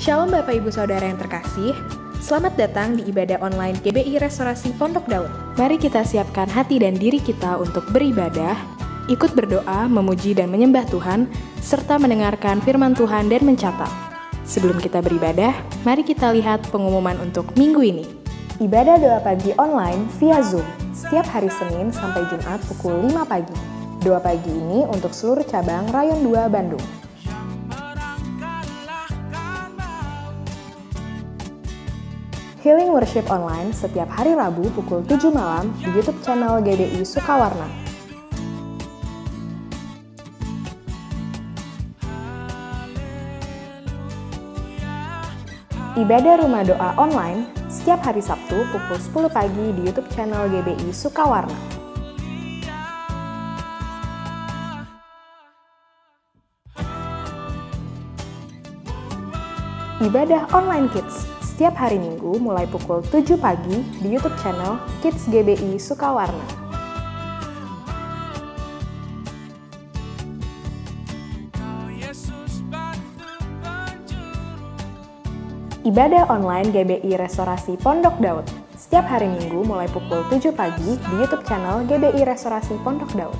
Shalom Bapak Ibu Saudara yang terkasih, selamat datang di ibadah online GBI Restorasi Pondok Daud. Mari kita siapkan hati dan diri kita untuk beribadah, ikut berdoa, memuji dan menyembah Tuhan, serta mendengarkan firman Tuhan dan mencatat. Sebelum kita beribadah, mari kita lihat pengumuman untuk minggu ini. Ibadah doa pagi online via Zoom, setiap hari Senin sampai Jumat pukul 5 pagi. Doa pagi ini untuk seluruh cabang Rayon 2 Bandung. Healing Worship Online setiap hari Rabu pukul 7 malam di YouTube channel GBI Sukawarna. Ibadah Rumah Doa Online setiap hari Sabtu pukul 10 pagi di YouTube channel GBI Sukawarna. Ibadah Online Kids setiap hari Minggu mulai pukul 7 pagi di YouTube channel Kids GBI Sukawarna. Ibadah online GBI Restorasi Pondok Daud setiap hari Minggu mulai pukul 7 pagi di YouTube channel GBI Restorasi Pondok Daud.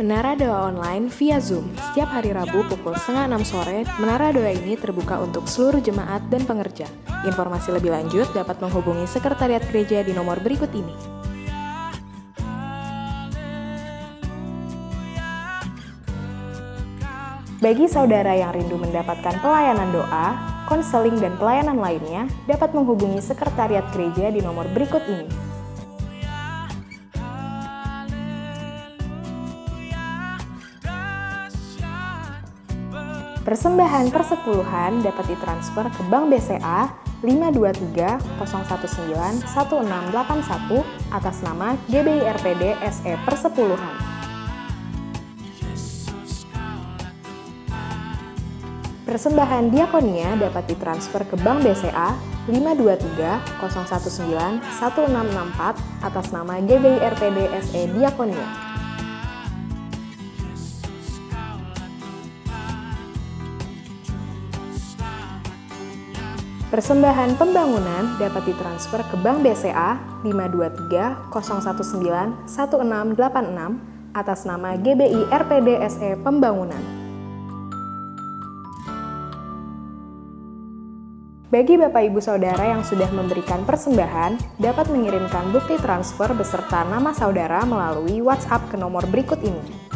Menara Doa Online via Zoom setiap hari Rabu pukul 5:30 sore. Menara Doa ini terbuka untuk seluruh jemaat dan pengerja. Informasi lebih lanjut dapat menghubungi Sekretariat Gereja di nomor berikut ini. Bagi saudara yang rindu mendapatkan pelayanan doa, konseling dan pelayanan lainnya, dapat menghubungi Sekretariat Gereja di nomor berikut ini. Persembahan persepuluhan dapat ditransfer ke Bank BCA 523019161 atas nama GBI RPD SE Persepuluhan. Persembahan diakonia dapat ditransfer ke Bank BCA 523019164 atas nama GBI RPD SE Diakonia. Persembahan pembangunan dapat ditransfer ke Bank BCA 523019166 atas nama GBI RPD SE Pembangunan. Bagi Bapak Ibu Saudara yang sudah memberikan persembahan, dapat mengirimkan bukti transfer beserta nama saudara melalui WhatsApp ke nomor berikut ini.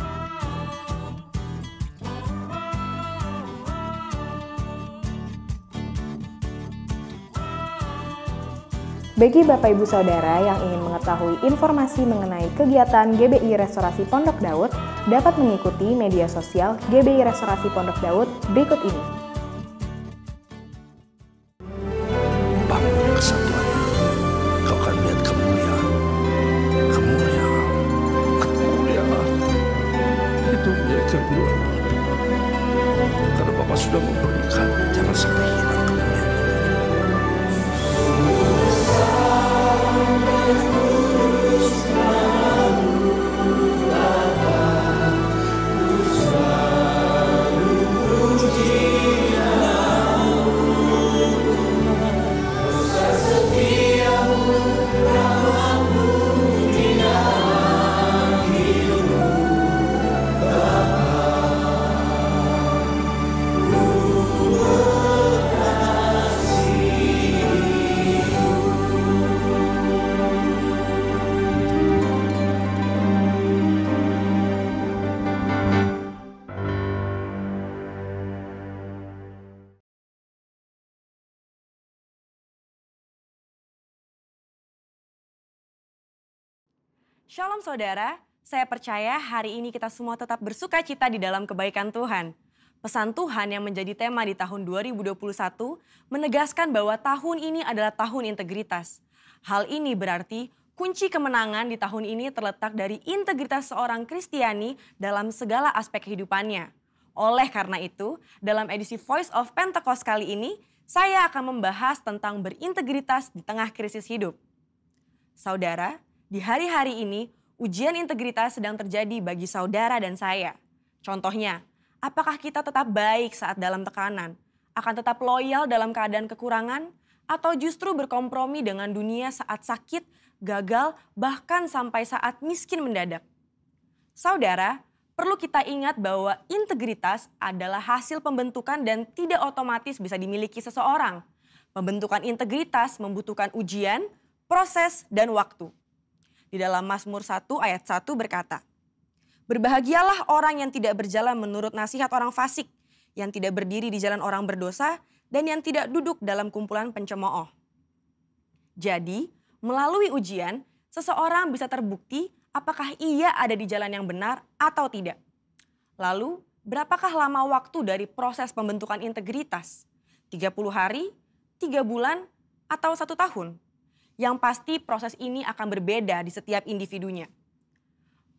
Bagi Bapak Ibu Saudara yang ingin mengetahui informasi mengenai kegiatan GBI Restorasi Pondok Daud, dapat mengikuti media sosial GBI Restorasi Pondok Daud berikut ini. Bangun kesatuannya, kau akan lihat kemuliaan, itu milik kedua. Karena Bapak sudah memberikan, jangan sampai hilang kemuliaan itu. Shalom saudara, saya percaya hari ini kita semua tetap bersuka cita di dalam kebaikan Tuhan. Pesan Tuhan yang menjadi tema di tahun 2021 menegaskan bahwa tahun ini adalah tahun integritas. Hal ini berarti kunci kemenangan di tahun ini terletak dari integritas seorang Kristiani dalam segala aspek kehidupannya. Oleh karena itu, dalam edisi Voice of Pentecost kali ini, saya akan membahas tentang berintegritas di tengah krisis hidup. Saudara, di hari-hari ini, ujian integritas sedang terjadi bagi saudara dan saya. Contohnya, apakah kita tetap baik saat dalam tekanan, akan tetap loyal dalam keadaan kekurangan, atau justru berkompromi dengan dunia saat sakit, gagal, bahkan sampai saat miskin mendadak? Saudara, perlu kita ingat bahwa integritas adalah hasil pembentukan dan tidak otomatis bisa dimiliki seseorang. Pembentukan integritas membutuhkan ujian, proses, dan waktu. Di dalam Mazmur 1 ayat 1 berkata, "Berbahagialah orang yang tidak berjalan menurut nasihat orang fasik, yang tidak berdiri di jalan orang berdosa, dan yang tidak duduk dalam kumpulan pencemooh." Jadi, melalui ujian, seseorang bisa terbukti apakah ia ada di jalan yang benar atau tidak. Lalu, berapakah lama waktu dari proses pembentukan integritas? 30 hari, 3 bulan, atau 1 tahun? Yang pasti proses ini akan berbeda di setiap individunya.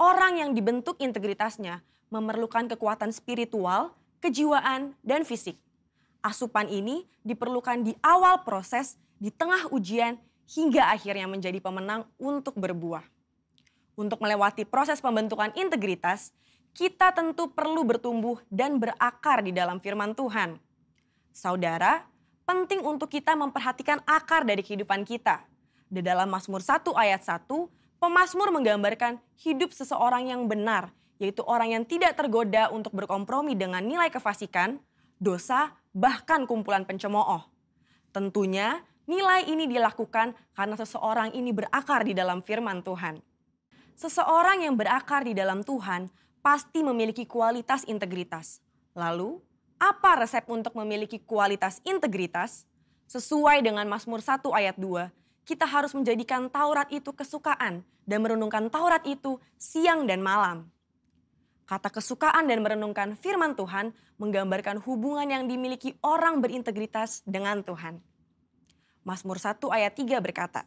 Orang yang dibentuk integritasnya memerlukan kekuatan spiritual, kejiwaan, dan fisik. Asupan ini diperlukan di awal proses, di tengah ujian, hingga akhirnya menjadi pemenang untuk berbuah. Untuk melewati proses pembentukan integritas, kita tentu perlu bertumbuh dan berakar di dalam firman Tuhan. Saudara, penting untuk kita memperhatikan akar dari kehidupan kita. Di dalam Mazmur 1 ayat 1, pemazmur menggambarkan hidup seseorang yang benar, yaitu orang yang tidak tergoda untuk berkompromi dengan nilai kefasikan, dosa, bahkan kumpulan pencemooh. Tentunya nilai ini dilakukan karena seseorang ini berakar di dalam firman Tuhan. Seseorang yang berakar di dalam Tuhan pasti memiliki kualitas integritas. Lalu, apa resep untuk memiliki kualitas integritas? Sesuai dengan Mazmur 1 ayat 2, kita harus menjadikan Taurat itu kesukaan dan merenungkan Taurat itu siang dan malam. Kata kesukaan dan merenungkan firman Tuhan menggambarkan hubungan yang dimiliki orang berintegritas dengan Tuhan. Mazmur 1 ayat 3 berkata,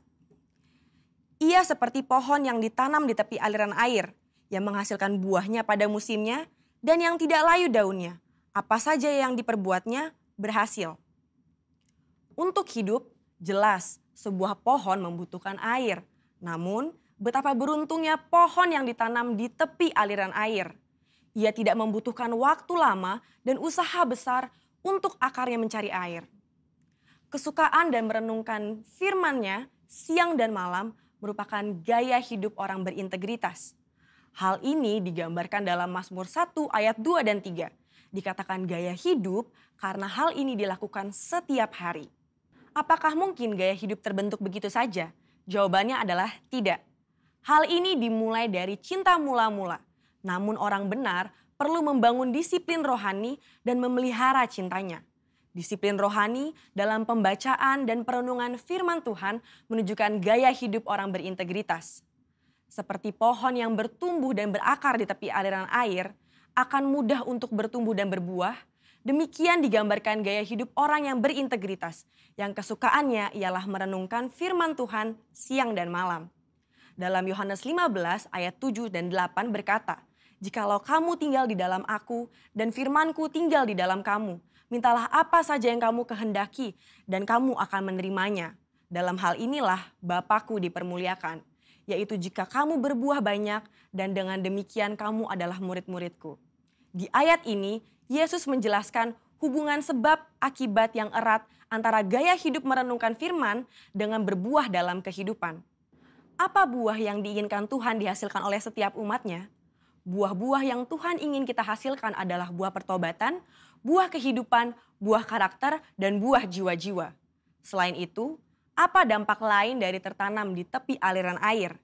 "Ia seperti pohon yang ditanam di tepi aliran air, yang menghasilkan buahnya pada musimnya dan yang tidak layu daunnya. Apa saja yang diperbuatnya berhasil." Untuk hidup, jelas sebuah pohon membutuhkan air. Namun, betapa beruntungnya pohon yang ditanam di tepi aliran air. Ia tidak membutuhkan waktu lama dan usaha besar untuk akarnya mencari air. Kesukaan dan merenungkan firman-Nya siang dan malam merupakan gaya hidup orang berintegritas. Hal ini digambarkan dalam Mazmur 1 ayat 2 dan 3. Dikatakan gaya hidup karena hal ini dilakukan setiap hari. Apakah mungkin gaya hidup terbentuk begitu saja? Jawabannya adalah tidak. Hal ini dimulai dari cinta mula-mula. Namun orang benar perlu membangun disiplin rohani dan memelihara cintanya. Disiplin rohani dalam pembacaan dan perenungan firman Tuhan menunjukkan gaya hidup orang berintegritas. Seperti pohon yang bertumbuh dan berakar di tepi aliran air, akan mudah untuk bertumbuh dan berbuah. Demikian digambarkan gaya hidup orang yang berintegritas, yang kesukaannya ialah merenungkan firman Tuhan siang dan malam. Dalam Yohanes 15 ayat 7 dan 8 berkata, "Jikalau kamu tinggal di dalam aku dan firmanku tinggal di dalam kamu, mintalah apa saja yang kamu kehendaki dan kamu akan menerimanya. Dalam hal inilah Bapa-Ku dipermuliakan, yaitu jika kamu berbuah banyak dan dengan demikian kamu adalah murid-murid-Ku." Di ayat ini, Yesus menjelaskan hubungan sebab akibat yang erat antara gaya hidup merenungkan firman dengan berbuah dalam kehidupan. Apa buah yang diinginkan Tuhan dihasilkan oleh setiap umatnya? Buah-buah yang Tuhan ingin kita hasilkan adalah buah pertobatan, buah kehidupan, buah karakter, dan buah jiwa-jiwa. Selain itu, apa dampak lain dari tertanam di tepi aliran air?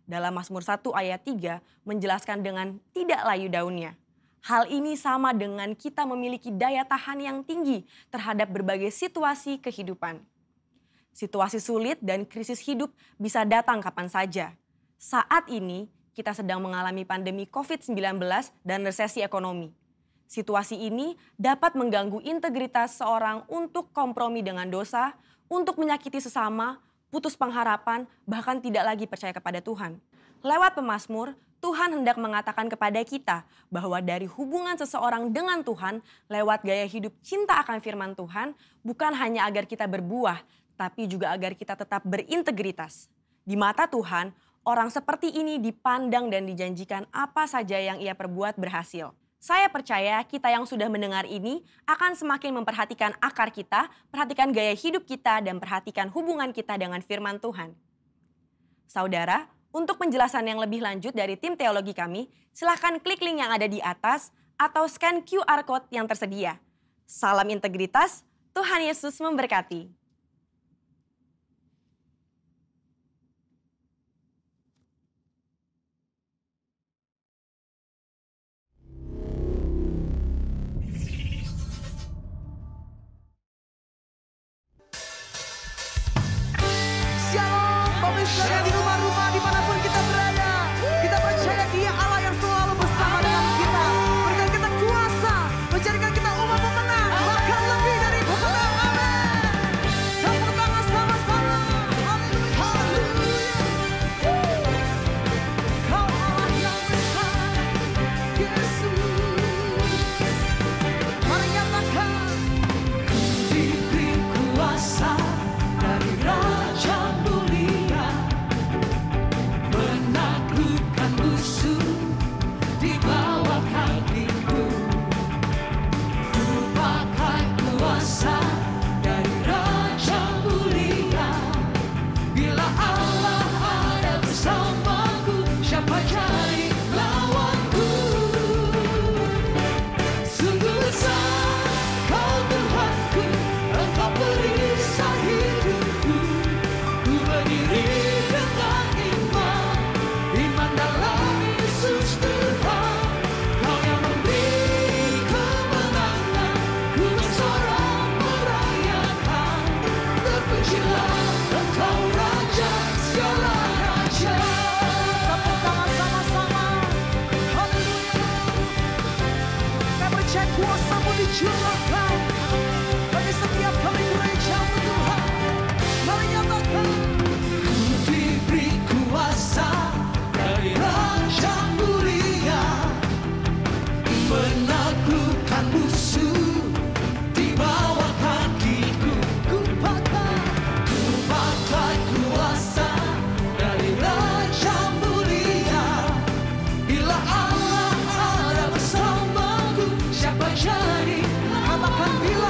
Dalam Mazmur 1 ayat 3 menjelaskan dengan tidak layu daunnya. Hal ini sama dengan kita memiliki daya tahan yang tinggi terhadap berbagai situasi kehidupan. Situasi sulit dan krisis hidup bisa datang kapan saja. Saat ini kita sedang mengalami pandemi COVID-19 dan resesi ekonomi. Situasi ini dapat mengganggu integritas seorang untuk kompromi dengan dosa, untuk menyakiti sesama, putus pengharapan, bahkan tidak lagi percaya kepada Tuhan. Lewat pemazmur, Tuhan hendak mengatakan kepada kita bahwa dari hubungan seseorang dengan Tuhan lewat gaya hidup cinta akan firman Tuhan bukan hanya agar kita berbuah, tapi juga agar kita tetap berintegritas. Di mata Tuhan, orang seperti ini dipandang dan dijanjikan apa saja yang ia perbuat berhasil. Saya percaya kita yang sudah mendengar ini akan semakin memperhatikan akar kita, perhatikan gaya hidup kita, dan perhatikan hubungan kita dengan firman Tuhan. Saudara, untuk penjelasan yang lebih lanjut dari tim teologi kami, silakan klik link yang ada di atas atau scan QR Code yang tersedia. Salam integritas, Tuhan Yesus memberkati. Shalom, Bapak Ibu sekalian di rumah-rumah dimanapun kita berada. Kita percaya Dia Allah yang selalu bersama dengan kita. Berikan kita kuasa, menjadikan kita umat pemenang, bahkan lebih dari pemenang. Amin. Tepuk tangan sama-sama. Haleluya. Kau Allah yang besar, Yesus. Mari nyatakan. Ku diberi kuasa dari Raja mulia, menaklukkan musuh di bawah kakiku. Ku pakai kuasa dari Raja mulia. Bila Allah ada bersamaku, siapa jadi lawanku? Sungguh besar Kau Tuhanku, Engkau perisai hidupku. Ku berdiri dengan iman dalam Yesus Tuhan. Kau yang memberi kemenangan, ku bersorak merayakan. Terpujilah Engkau Raja segala raja. Tepuk tangan sama-sama. Haleluya. Kau percaya kuasa-Mu dicurahkan bagi setiap kami gereja-Mu Tuhan. Mari nyatakan. Ku diberi kuasa dari Raja mulia, menaklukkan musuh di bawah kakiku. Ku pakai kuasa dari Raja mulia. Bila Allah ada bersamaku, siapa jadi? Katakan bila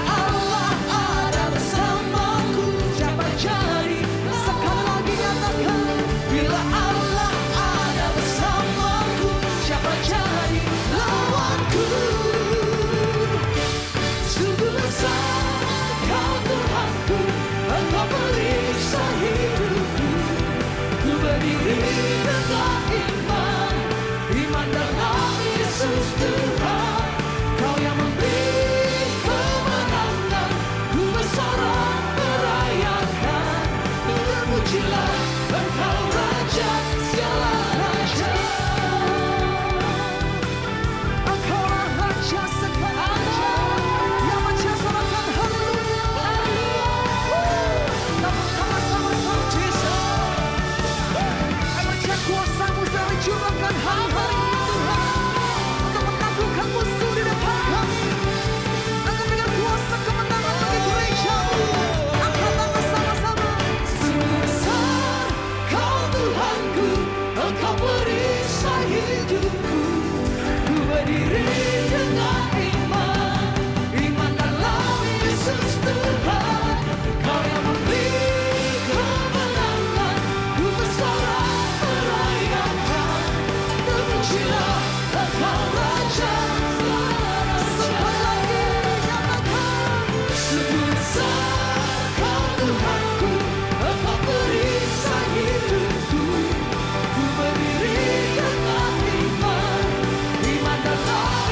Allah ada bersamaku, siapa jadi? Sekali lagi nyatakan. Bila Allah ada bersamaku, siapa jadi lawanku? Sungguh besar Kau Tuhanku, Engkau periksa hidupku. Ku berdiri dengan iman dalam Yesus Tuhan. Kau yang memberi kemenangan, ku bersorak merayakan. Terpujilah Engkau Raja segala raja. Engkaulah Raja segala raja, yang menjasarakan haleluya. Tepuk tangan sama-sama Jesus. Kau percaya kuasa-Mu sedang dicurahkan hari-hari ini Tuhan, untuk menaklukkan musuh di depan kami. Engkau berikan kuasa kemenangan bagi gereja-Mu. Angkat tangan sama-sama. Sungguh besar Kau Tuhanku, Engkau perisai hidupku. Ku berdiri dengan iman dalam Yesus Tuhan. Kau yang memberi kemenangan, ku bersorak merayakan. Terpujilah Engkau Raja segala raja. Sekali lagi nyatakan. Sungguh besar Kau Tuhanku, Engkau perisai hidupku. Ku berdiri dengan iman dalam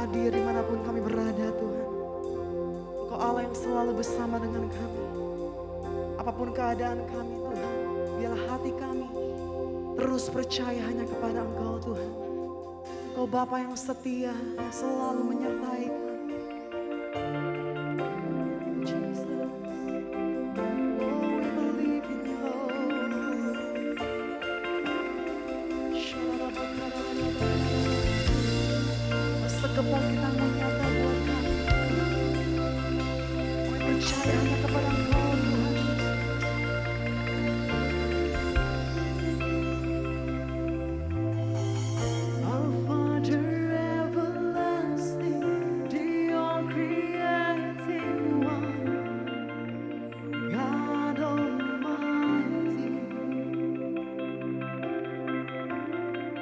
hadir dimanapun kami berada Tuhan. Engkau Allah yang selalu bersama dengan kami. Apapun keadaan kami Tuhan, biarlah hati kami terus percaya hanya kepada Engkau Tuhan. Engkau Bapa yang setia, yang selalu menyertai kami. Kebangkitanmu nyata buat kami. Kami percaya hanya kepada Engkau Tuhan. Our Father everlasting, the all-creating one, God Almighty,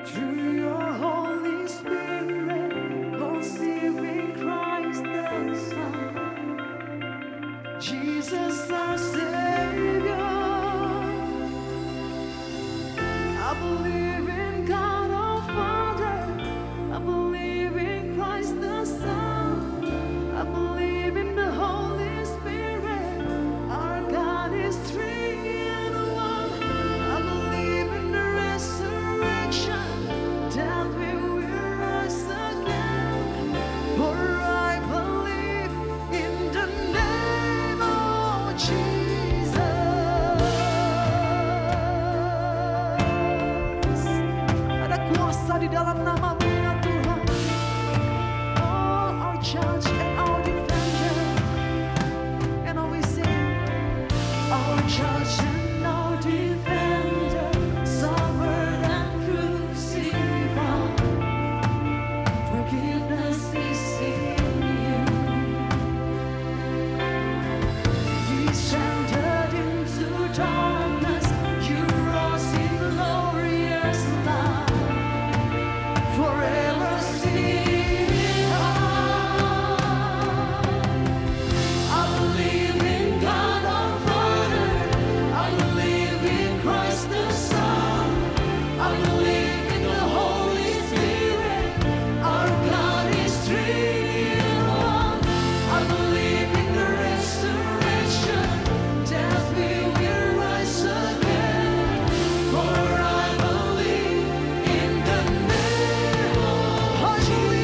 through your Holy Spirit, conceiving Christ the Son, Jesus our Savior. I believe in God our Father, I believe in Christ the Son, I believe in the Holy Spirit, our God is three in one. I believe in the resurrection, that we will rise again. For I believe in the name of Jesus. Ada kuasa di dalam nama-Mu ya Tuhan. Oh, our judge and our defender. And all we sing, our judge and our defender, suffered and crucified. Forgiveness is in you. Descended into darkness, you rose in glorious light, forever singing high. I believe in God our Father, I believe in Christ the Son, I believe in the Holy Spirit, our God is three in one. I believe in the resurrection, that we will rise again. For I believe in the name of Jesus.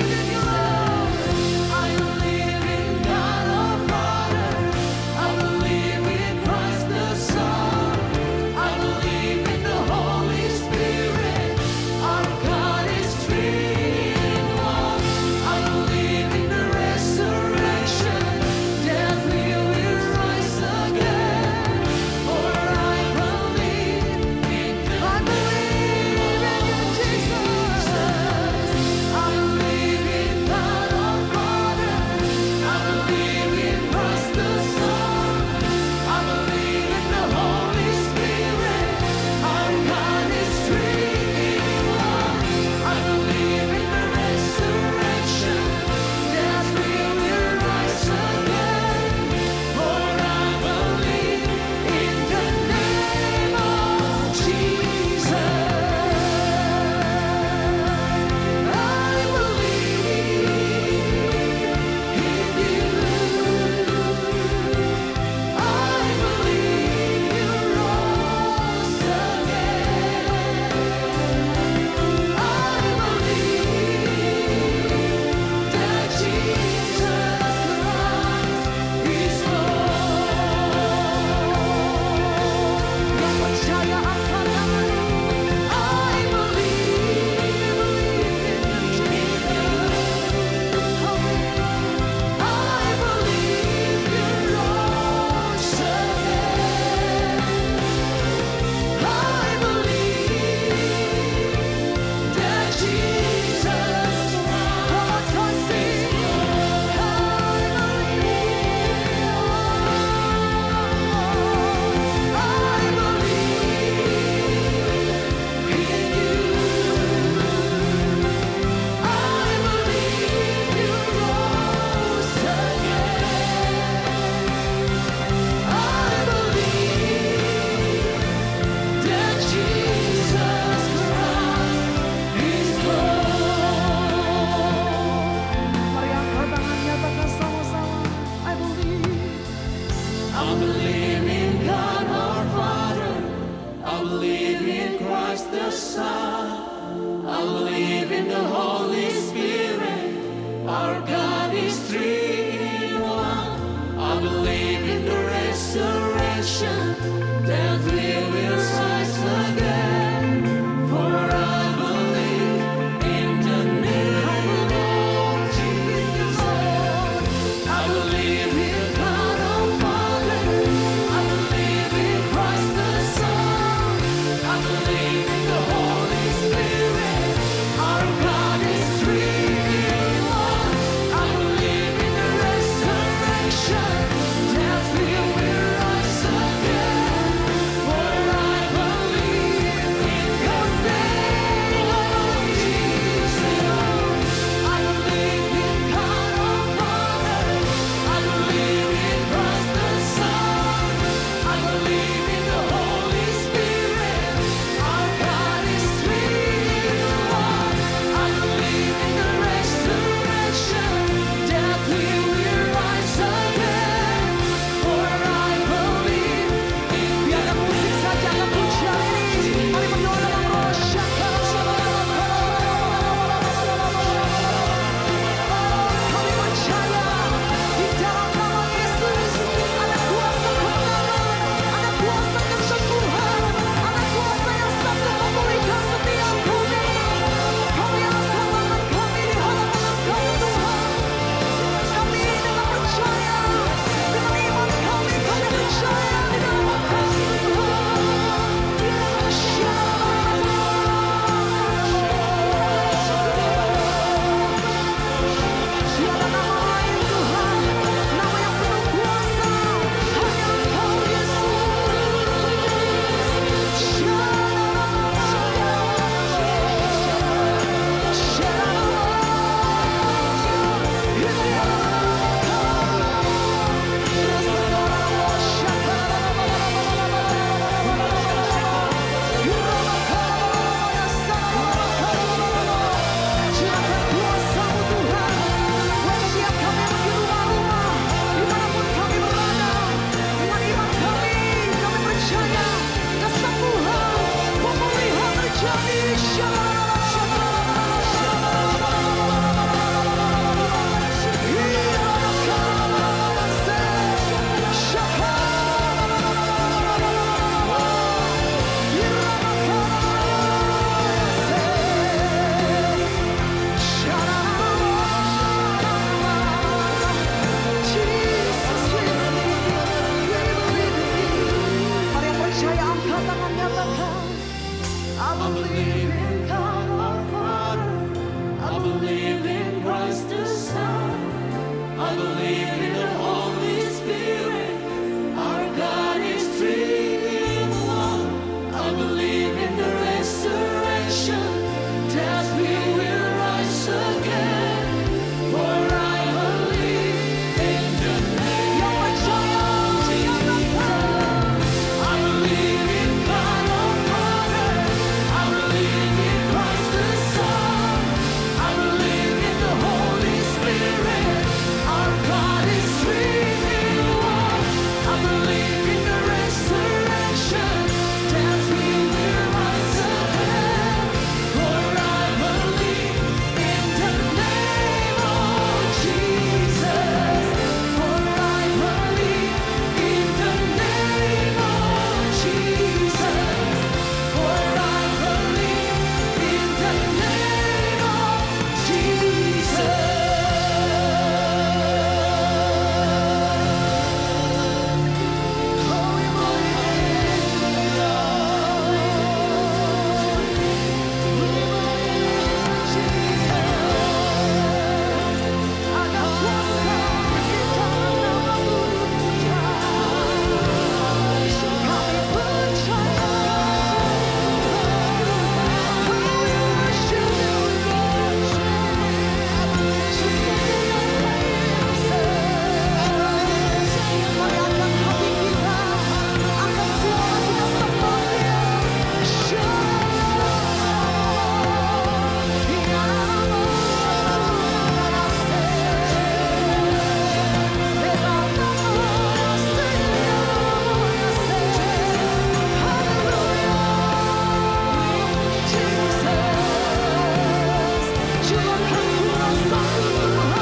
curahkan kuasa Tuhan.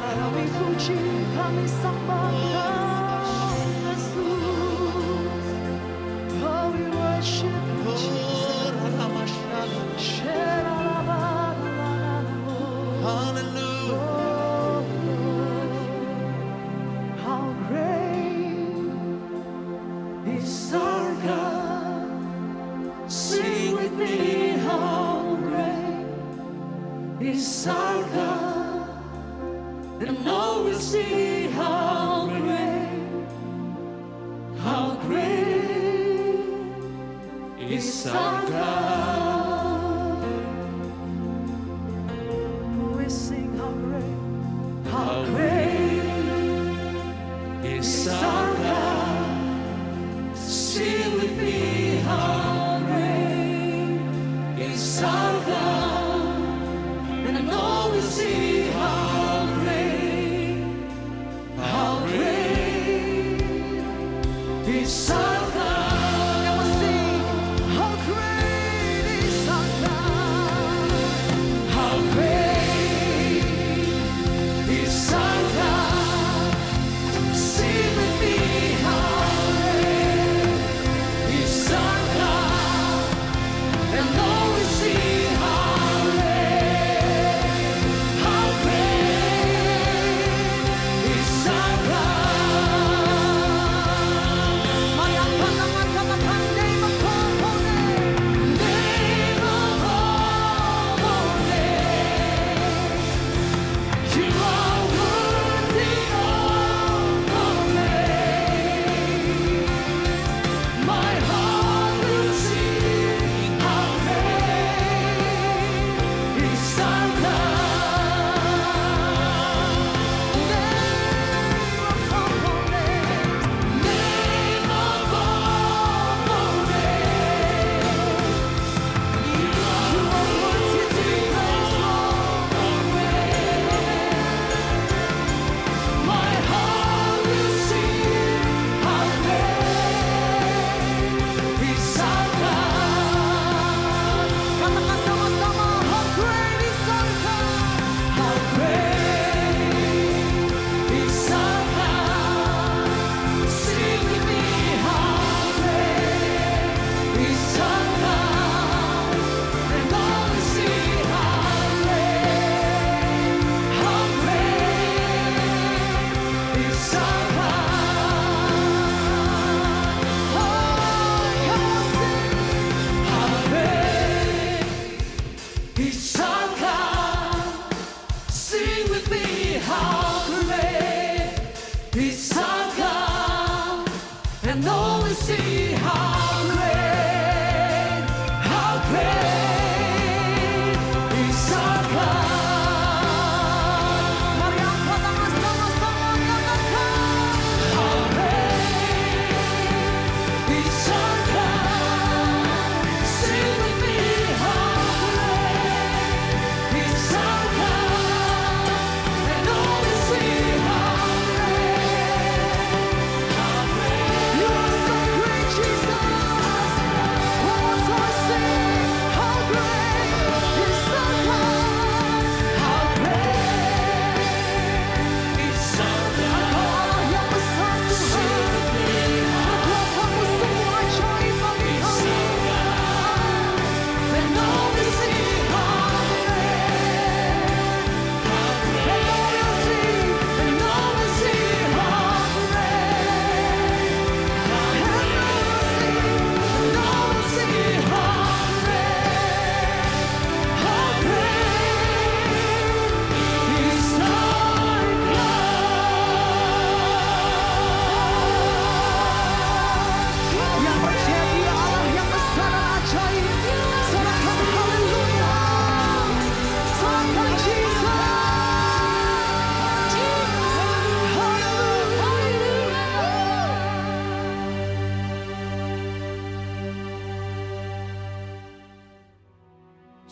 Kami puji, kami sembah Yesus. Oh, we worship you, Jesus. Oh, how great is our God. Sing with me, how great is our God. And all will see how great is our God. We sing how great is our God. Sing with me, how great is our God. And I know we'll see how great is our God. Come on, sing. How great is our God. How great is our God. Sing with me, how great is our God. And all we see how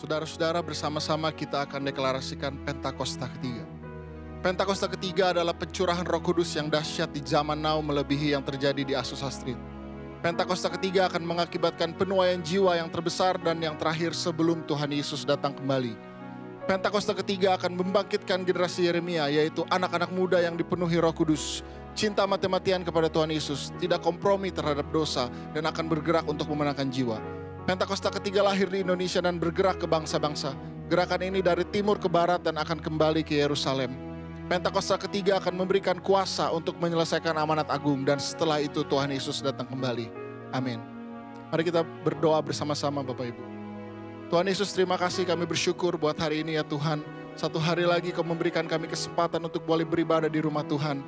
Saudara-saudara, bersama-sama kita akan deklarasikan Pentakosta ketiga. Pentakosta ketiga adalah pencurahan Roh Kudus yang dahsyat di zaman now melebihi yang terjadi di Azusa Street. Pentakosta ketiga akan mengakibatkan penuaian jiwa yang terbesar dan yang terakhir sebelum Tuhan Yesus datang kembali. Pentakosta ketiga akan membangkitkan generasi Yeremia, yaitu anak-anak muda yang dipenuhi Roh Kudus, cinta mati-matian kepada Tuhan Yesus, tidak kompromi terhadap dosa, dan akan bergerak untuk memenangkan jiwa. Pentakosta ketiga lahir di Indonesia dan bergerak ke bangsa-bangsa. Gerakan ini dari timur ke barat dan akan kembali ke Yerusalem. Pentakosta ketiga akan memberikan kuasa untuk menyelesaikan amanat agung, dan setelah itu Tuhan Yesus datang kembali. Amin. Mari kita berdoa bersama-sama Bapak Ibu. Tuhan Yesus, terima kasih, kami bersyukur buat hari ini ya Tuhan. Satu hari lagi Kau memberikan kami kesempatan untuk boleh beribadah di rumah Tuhan.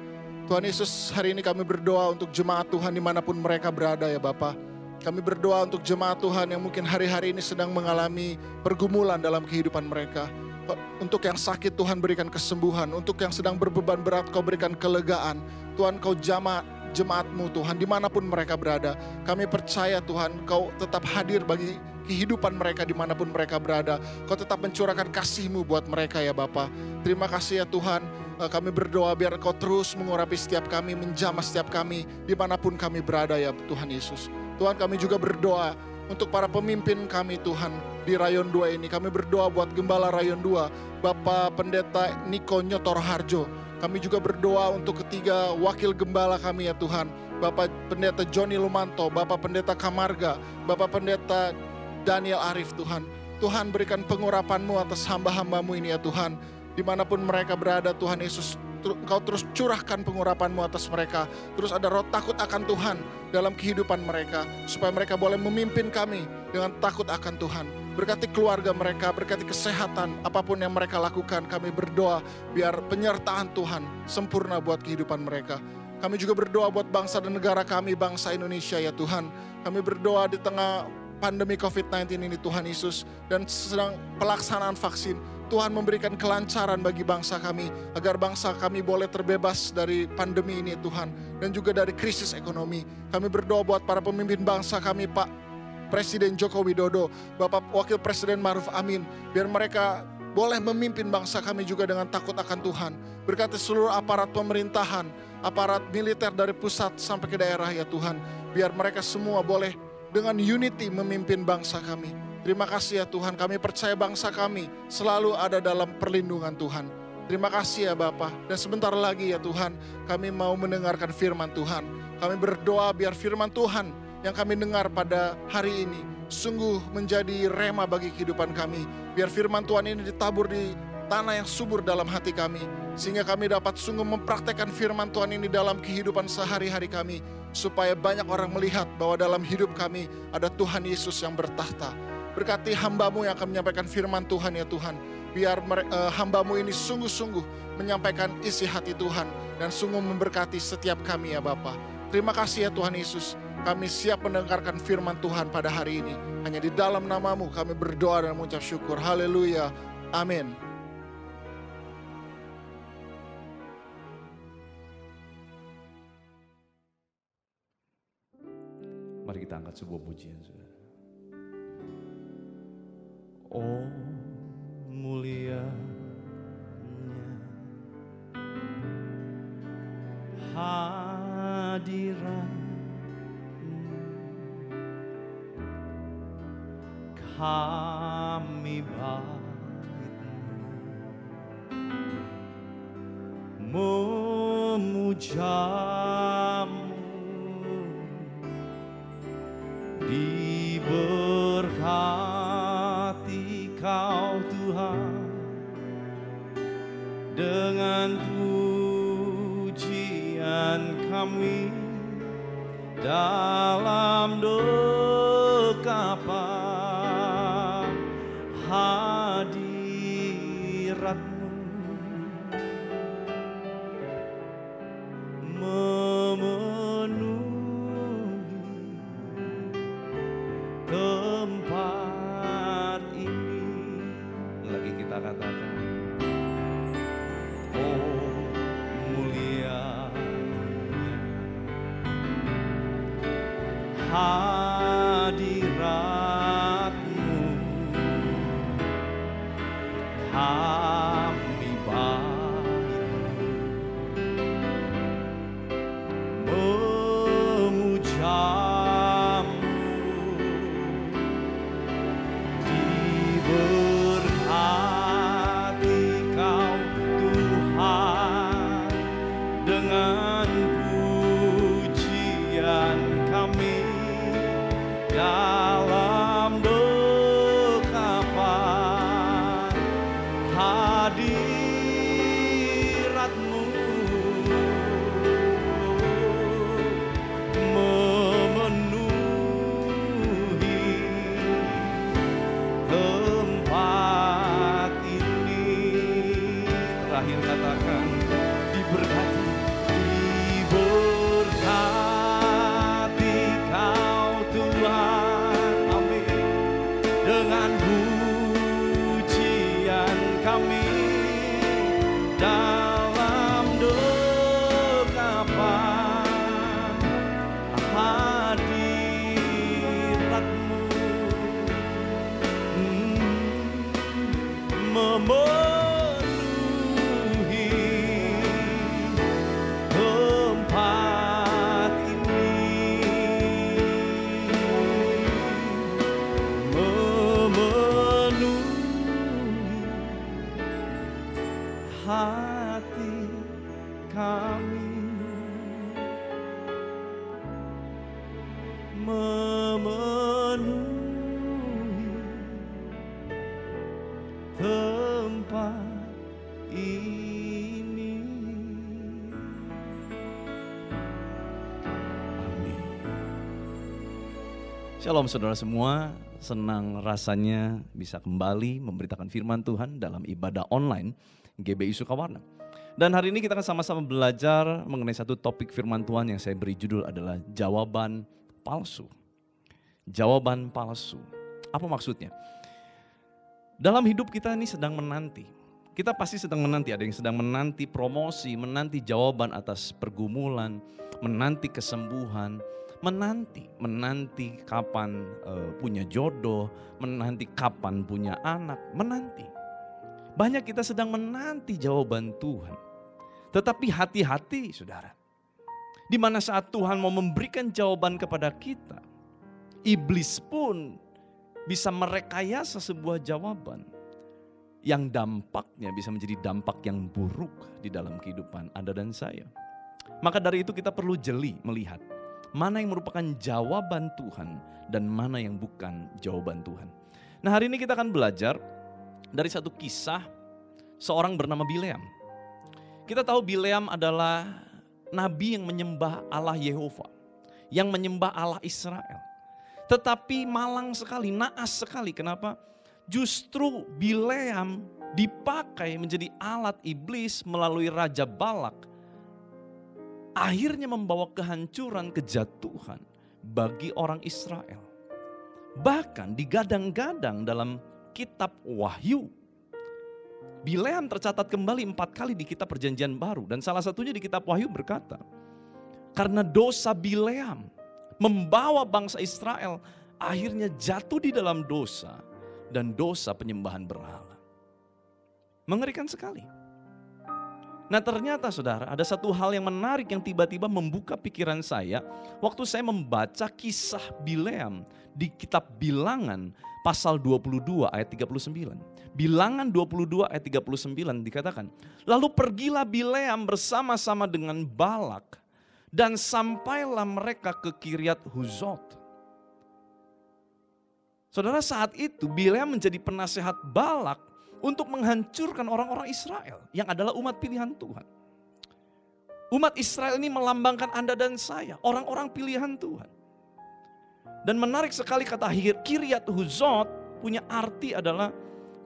Tuhan Yesus, hari ini kami berdoa untuk jemaat Tuhan dimanapun mereka berada ya Bapa. Kami berdoa untuk jemaat Tuhan yang mungkin hari-hari ini sedang mengalami pergumulan dalam kehidupan mereka. Untuk yang sakit Tuhan berikan kesembuhan. Untuk yang sedang berbeban berat Kau berikan kelegaan. Tuhan, Kau jamah jemaat-Mu Tuhan dimanapun mereka berada. Kami percaya Tuhan Kau tetap hadir bagi kehidupan mereka dimanapun mereka berada. Kau tetap mencurahkan kasih-Mu buat mereka ya Bapa. Terima kasih ya Tuhan. Kami berdoa biar Kau terus mengurapi setiap kami, menjamah setiap kami dimanapun kami berada ya Tuhan Yesus. Tuhan, kami juga berdoa untuk para pemimpin kami Tuhan di Rayon 2 ini. Kami berdoa buat Gembala Rayon 2, Bapak Pendeta Niko Nyotor Harjo. Kami juga berdoa untuk ketiga wakil gembala kami ya Tuhan, Bapak Pendeta Joni Lumanto, Bapak Pendeta Kamarga, Bapak Pendeta Daniel Arif Tuhan. Tuhan, berikan pengurapan-Mu atas hamba-hamba-Mu ini ya Tuhan. Dimanapun mereka berada Tuhan Yesus, Engkau terus curahkan pengurapan-Mu atas mereka. Terus ada roh takut akan Tuhan dalam kehidupan mereka, supaya mereka boleh memimpin kami dengan takut akan Tuhan. Berkati keluarga mereka, berkati kesehatan, apapun yang mereka lakukan. Kami berdoa biar penyertaan Tuhan sempurna buat kehidupan mereka. Kami juga berdoa buat bangsa dan negara kami, bangsa Indonesia ya Tuhan. Kami berdoa di tengah pandemi COVID-19 ini Tuhan Yesus, dan sedang pelaksanaan vaksin. Tuhan memberikan kelancaran bagi bangsa kami, agar bangsa kami boleh terbebas dari pandemi ini Tuhan, dan juga dari krisis ekonomi. Kami berdoa buat para pemimpin bangsa kami, Pak Presiden Joko Widodo, Bapak Wakil Presiden Ma'ruf Amin, biar mereka boleh memimpin bangsa kami juga dengan takut akan Tuhan. Berkati seluruh aparat pemerintahan, aparat militer dari pusat sampai ke daerah ya Tuhan, biar mereka semua boleh dengan unity memimpin bangsa kami. Terima kasih ya Tuhan, kami percaya bangsa kami selalu ada dalam perlindungan Tuhan. Terima kasih ya Bapa. Dan sebentar lagi ya Tuhan, kami mau mendengarkan firman Tuhan. Kami berdoa biar firman Tuhan yang kami dengar pada hari ini sungguh menjadi rema bagi kehidupan kami. Biar firman Tuhan ini ditabur di tanah yang subur dalam hati kami, sehingga kami dapat sungguh mempraktekkan firman Tuhan ini dalam kehidupan sehari-hari kami, supaya banyak orang melihat bahwa dalam hidup kami ada Tuhan Yesus yang bertahta. Berkati hamba-Mu yang akan menyampaikan firman Tuhan ya Tuhan. Biar hamba-Mu ini sungguh-sungguh menyampaikan isi hati Tuhan, dan sungguh memberkati setiap kami ya Bapa. Terima kasih ya Tuhan Yesus. Kami siap mendengarkan firman Tuhan pada hari ini. Hanya di dalam nama-Mu kami berdoa dan mengucap syukur. Haleluya. Amin. Mari kita angkat sebuah pujian, saudara. Oh mulianya hadirat kami baik-Mu, memuja-Mu, diberkati Kau Tuhan dengan pujian kami dalam dekapan hadirat-Mu, memenuhi tempat ini. Lagi kita katakan, oh mulia hadirat-Mu kami memenuhi tempat ini. Amin. Shalom saudara semua, senang rasanya bisa kembali memberitakan firman Tuhan dalam ibadah online GBI Sukawarna. Dan hari ini kita akan sama-sama belajar mengenai satu topik firman Tuhan yang saya beri judul adalah jawaban palsu. Jawaban palsu. Apa maksudnya? Dalam hidup kita ini sedang menanti. Kita pasti sedang menanti, ada yang sedang menanti promosi, menanti jawaban atas pergumulan, menanti kesembuhan, menanti kapan punya jodoh, menanti kapan punya anak, menanti. Banyak kita sedang menanti jawaban Tuhan. Tetapi hati-hati saudara. Di mana saat Tuhan mau memberikan jawaban kepada kita, iblis pun bisa merekayasa sebuah jawaban yang dampaknya bisa menjadi dampak yang buruk di dalam kehidupan Anda dan saya. Maka dari itu kita perlu jeli melihat mana yang merupakan jawaban Tuhan dan mana yang bukan jawaban Tuhan. Nah, hari ini kita akan belajar dari satu kisah seorang bernama Bileam. Kita tahu Bileam adalah nabi yang menyembah Allah Yehova, yang menyembah Allah Israel. Tetapi malang sekali, naas sekali. Kenapa? Justru Bileam dipakai menjadi alat iblis melalui Raja Balak. Akhirnya membawa kehancuran, kejatuhan bagi orang Israel. Bahkan digadang-gadang dalam kitab Wahyu. Bileam tercatat kembali 4 kali di kitab Perjanjian Baru. Dan salah satunya di kitab Wahyu berkata, karena dosa Bileam membawa bangsa Israel akhirnya jatuh di dalam dosa dan dosa penyembahan berhala. Mengerikan sekali. Nah ternyata saudara, ada satu hal yang menarik yang tiba-tiba membuka pikiran saya waktu saya membaca kisah Bileam di kitab Bilangan pasal 22 ayat 39. Bilangan 22 ayat 39 dikatakan, lalu pergilah Bileam bersama-sama dengan Balak dan sampailah mereka ke Kiryat Huzot. Saudara, saat itu Bileam menjadi penasehat Balak untuk menghancurkan orang-orang Israel yang adalah umat pilihan Tuhan. Umat Israel ini melambangkan Anda dan saya, orang-orang pilihan Tuhan. Dan menarik sekali kata Kiryat Huzot punya arti adalah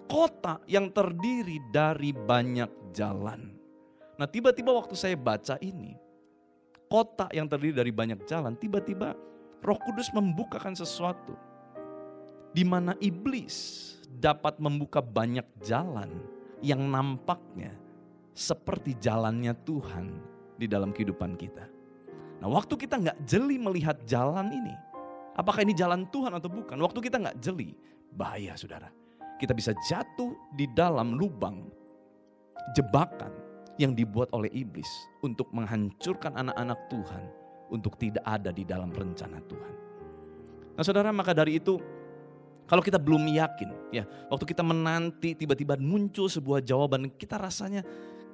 kota yang terdiri dari banyak jalan. Nah tiba-tiba waktu saya baca ini, kota yang terdiri dari banyak jalan, tiba-tiba Roh Kudus membukakan sesuatu. Di mana iblis dapat membuka banyak jalan yang nampaknya seperti jalannya Tuhan di dalam kehidupan kita. Nah waktu kita gak jeli melihat jalan ini, apakah ini jalan Tuhan atau bukan? Waktu kita gak jeli, bahaya saudara. Kita bisa jatuh di dalam lubang jebakan yang dibuat oleh iblis untuk menghancurkan anak-anak Tuhan untuk tidak ada di dalam rencana Tuhan. Nah saudara, maka dari itu kalau kita belum yakin ya, waktu kita menanti tiba-tiba muncul sebuah jawaban, kita rasanya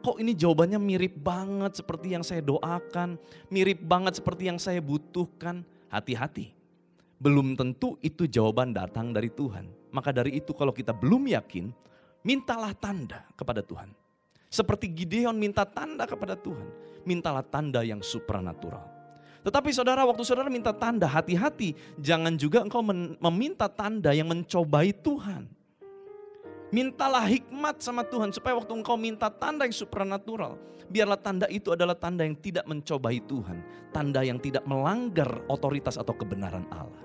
kok ini jawabannya mirip banget seperti yang saya doakan, mirip banget seperti yang saya butuhkan. Hati-hati, belum tentu itu jawaban datang dari Tuhan. Maka dari itu kalau kita belum yakin, mintalah tanda kepada Tuhan. Seperti Gideon minta tanda kepada Tuhan, mintalah tanda yang supranatural. Tetapi saudara, waktu saudara minta tanda, hati-hati, jangan juga engkau meminta tanda yang mencobai Tuhan. Mintalah hikmat sama Tuhan supaya waktu engkau minta tanda yang supranatural, biarlah tanda itu adalah tanda yang tidak mencobai Tuhan, tanda yang tidak melanggar otoritas atau kebenaran Allah.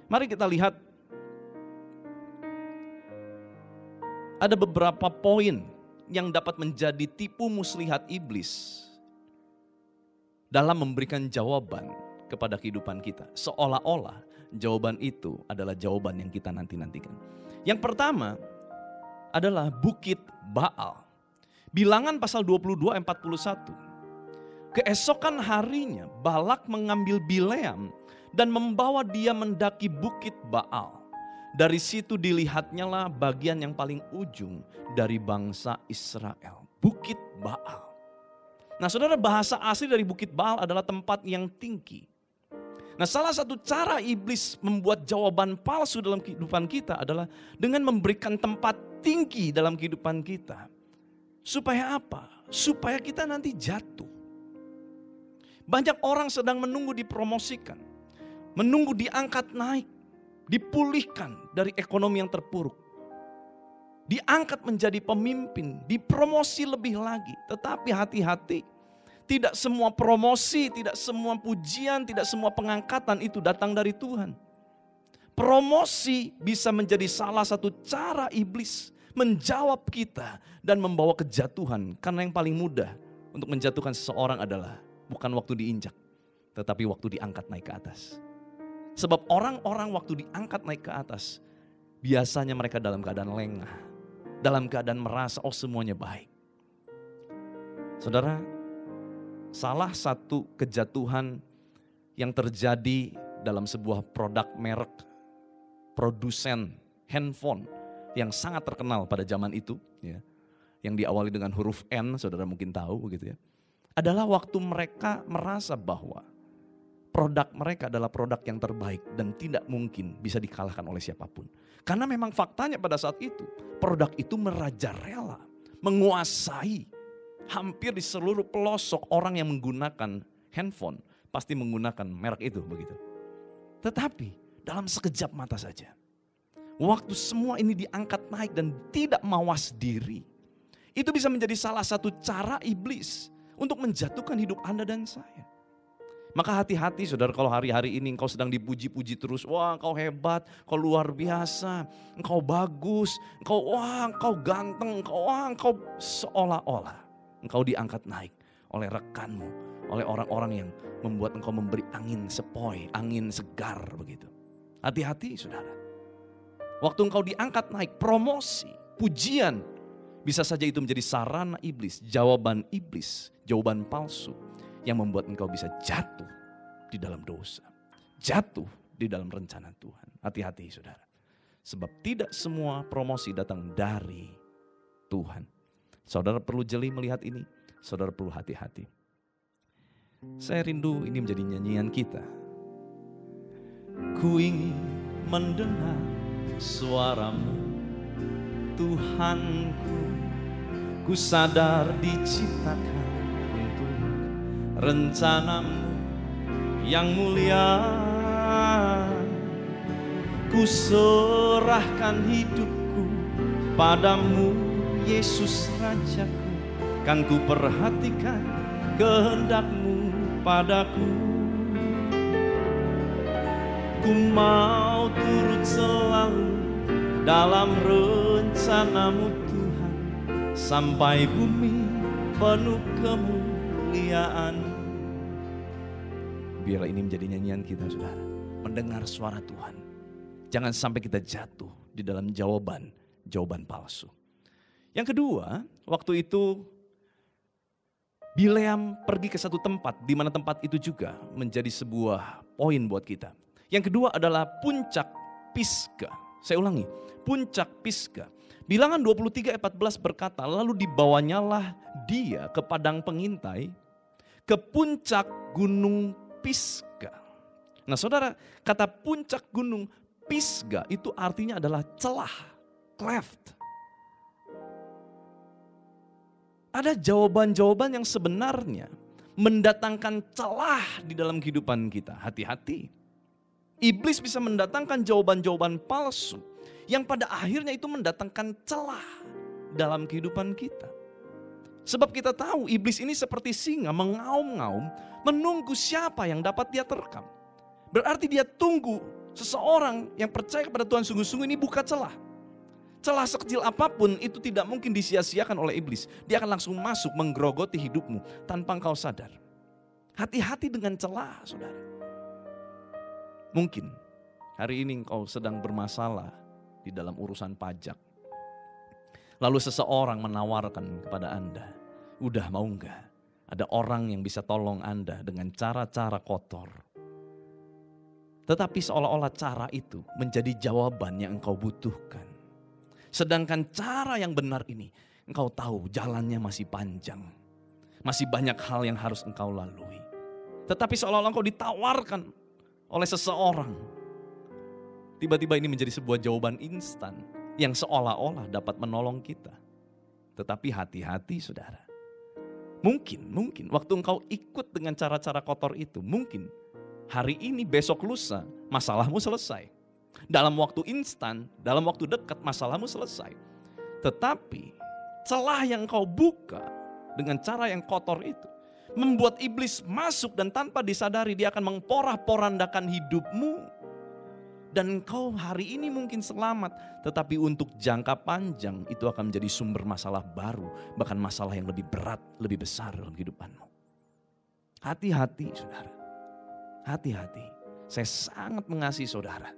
Mari kita lihat ada beberapa poin yang dapat menjadi tipu muslihat iblis dalam memberikan jawaban kepada kehidupan kita. Seolah-olah jawaban itu adalah jawaban yang kita nanti-nantikan. Yang pertama adalah Bukit Baal. Bilangan pasal 22 ayat 41. Keesokan harinya Balak mengambil Bileam dan membawa dia mendaki Bukit Baal. Dari situ dilihatnya lah bagian yang paling ujung dari bangsa Israel. Bukit Baal. Nah saudara, bahasa asli dari Bukit Baal adalah tempat yang tinggi. Nah salah satu cara iblis membuat jawaban palsu dalam kehidupan kita adalah dengan memberikan tempat tinggi dalam kehidupan kita. Supaya apa? Supaya kita nanti jatuh. Banyak orang sedang menunggu dipromosikan, menunggu diangkat naik, dipulihkan dari ekonomi yang terpuruk. Diangkat menjadi pemimpin, dipromosi lebih lagi. Tetapi hati-hati, tidak semua promosi, tidak semua pujian, tidak semua pengangkatan itu datang dari Tuhan. Promosi bisa menjadi salah satu cara iblis menjawab kita dan membawa kejatuhan. Karena yang paling mudah untuk menjatuhkan seseorang adalah bukan waktu diinjak, tetapi waktu diangkat naik ke atas. Sebab orang-orang waktu diangkat naik ke atas, biasanya mereka dalam keadaan lengah, dalam keadaan merasa semuanya baik. Saudara, salah satu kejatuhan yang terjadi dalam sebuah produk merek produsen handphone yang sangat terkenal pada zaman itu, ya, yang diawali dengan huruf N, saudara mungkin tahu begitu ya, adalah waktu mereka merasa bahwa produk mereka adalah produk yang terbaik dan tidak mungkin bisa dikalahkan oleh siapapun. Karena memang faktanya pada saat itu, produk itu merajalela, menguasai hampir di seluruh pelosok orang yang menggunakan handphone pasti menggunakan merek itu begitu. Tetapi dalam sekejap mata saja, waktu semua ini diangkat naik dan tidak mawas diri, itu bisa menjadi salah satu cara iblis untuk menjatuhkan hidup Anda dan saya. Maka hati-hati saudara, kalau hari-hari ini engkau sedang dipuji-puji terus. Wah engkau hebat, engkau luar biasa, engkau bagus, engkau ganteng, engkau seolah-olah engkau diangkat naik oleh rekanmu, oleh orang-orang yang membuat engkau memberi angin sepoi, angin segar begitu. Hati-hati saudara. Waktu engkau diangkat naik, promosi, pujian, bisa saja itu menjadi sarana iblis, jawaban palsu yang membuat engkau bisa jatuh di dalam dosa, jatuh di dalam rencana Tuhan. Hati-hati saudara. Sebab tidak semua promosi datang dari Tuhan. Saudara perlu jeli melihat ini, saudara perlu hati-hati. Saya rindu ini menjadi nyanyian kita. Ku ingin mendengar suaramu, Tuhanku. Ku sadar diciptakan untuk rencanamu yang mulia. Ku serahkan hidupku padamu, Yesus Rajaku. Kan ku perhatikan kehendakmu padaku. Ku mau turut selalu dalam rencanamu Tuhan, sampai bumi penuh kemuliaan. Biarlah ini menjadi nyanyian kita saudara, mendengar suara Tuhan. Jangan sampai kita jatuh di dalam jawaban palsu. Yang kedua, waktu itu Bileam pergi ke satu tempat, di mana tempat itu juga menjadi sebuah poin buat kita. Yang kedua adalah puncak Pisga. Saya ulangi, puncak Pisga. Bilangan 23 ayat 14 berkata, lalu dibawanyalah dia ke padang pengintai, ke puncak gunung Pisga. Nah saudara, kata puncak gunung Pisga itu artinya adalah celah, cleft. Ada jawaban-jawaban yang sebenarnya mendatangkan celah di dalam kehidupan kita. Hati-hati. Iblis bisa mendatangkan jawaban-jawaban palsu yang pada akhirnya itu mendatangkan celah dalam kehidupan kita. Sebab kita tahu iblis ini seperti singa mengaum-ngaum menunggu siapa yang dapat dia terkam. Berarti dia tunggu seseorang yang percaya kepada Tuhan sungguh-sungguh ini buka celah. Celah sekecil apapun itu tidak mungkin disia-siakan oleh iblis. Dia akan langsung masuk menggerogoti hidupmu tanpa engkau sadar. Hati-hati dengan celah saudara. Mungkin hari ini engkau sedang bermasalah di dalam urusan pajak. Lalu seseorang menawarkan kepada Anda, udah mau enggak? Ada orang yang bisa tolong Anda dengan cara-cara kotor. Tetapi seolah-olah cara itu menjadi jawaban yang engkau butuhkan. Sedangkan cara yang benar ini, engkau tahu jalannya masih panjang. Masih banyak hal yang harus engkau lalui. Tetapi seolah-olah engkau ditawarkan oleh seseorang. Tiba-tiba ini menjadi sebuah jawaban instan yang seolah-olah dapat menolong kita. Tetapi hati-hati saudara. Mungkin waktu engkau ikut dengan cara-cara kotor itu, mungkin hari ini, besok, lusa masalahmu selesai. Dalam waktu instan, dalam waktu dekat masalahmu selesai. Tetapi celah yang engkau buka dengan cara yang kotor itu membuat iblis masuk dan tanpa disadari dia akan memporak-porandakan hidupmu. Dan engkau hari ini mungkin selamat, tetapi untuk jangka panjang itu akan menjadi sumber masalah baru, bahkan masalah yang lebih berat, lebih besar dalam kehidupanmu. Hati-hati saudara, hati-hati. Saya sangat mengasihi saudara.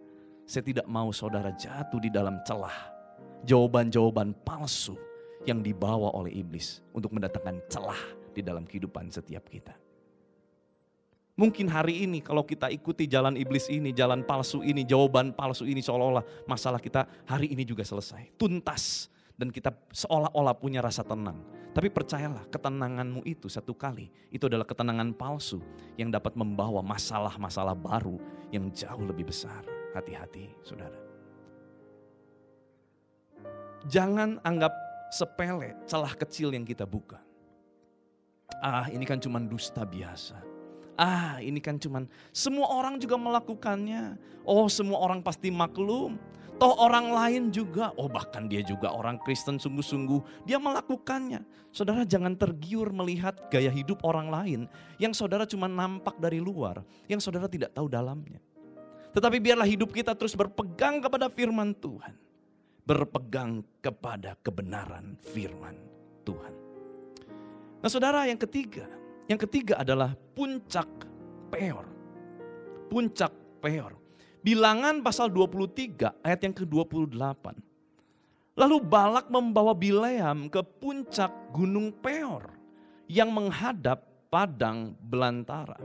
Saya tidak mau saudara jatuh di dalam celah jawaban-jawaban palsu yang dibawa oleh iblis untuk mendatangkan celah di dalam kehidupan setiap kita. Mungkin hari ini kalau kita ikuti jalan iblis ini, jalan palsu ini, jawaban palsu ini, seolah-olah masalah kita hari ini juga selesai, tuntas. Dan kita seolah-olah punya rasa tenang. Tapi percayalah, ketenanganmu itu satu kali, itu adalah ketenangan palsu yang dapat membawa masalah-masalah baru yang jauh lebih besar. Hati-hati saudara. Jangan anggap sepele celah kecil yang kita buka. Ini kan cuma dusta biasa. Ini kan cuman semua orang juga melakukannya. Semua orang pasti maklum. Toh orang lain juga, bahkan dia juga orang Kristen sungguh-sungguh, dia melakukannya. Saudara jangan tergiur melihat gaya hidup orang lain yang saudara cuma nampak dari luar, yang saudara tidak tahu dalamnya. Tetapi biarlah hidup kita terus berpegang kepada firman Tuhan. Berpegang kepada kebenaran firman Tuhan. Nah saudara, yang ketiga adalah puncak peor. Puncak peor. Bilangan pasal 23 ayat yang ke-28. Lalu Balak membawa Bileam ke puncak gunung Peor yang menghadap padang belantara.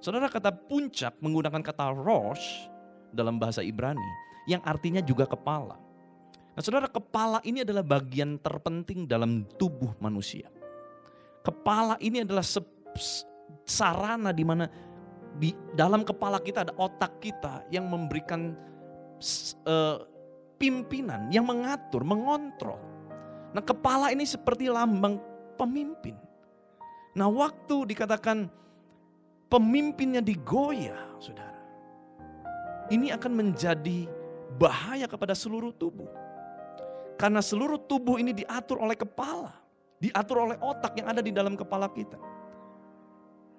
Saudara, kata puncak menggunakan kata rosh dalam bahasa Ibrani yang artinya juga kepala. Nah saudara, kepala ini adalah bagian terpenting dalam tubuh manusia. Kepala ini adalah sarana di mana di dalam kepala kita ada otak kita yang memberikan pimpinan, yang mengatur, mengontrol. Nah kepala ini seperti lambang pemimpin. Nah waktu dikatakan pemimpinnya digoyah, saudara, ini akan menjadi bahaya kepada seluruh tubuh. Karena seluruh tubuh ini diatur oleh kepala, diatur oleh otak yang ada di dalam kepala kita.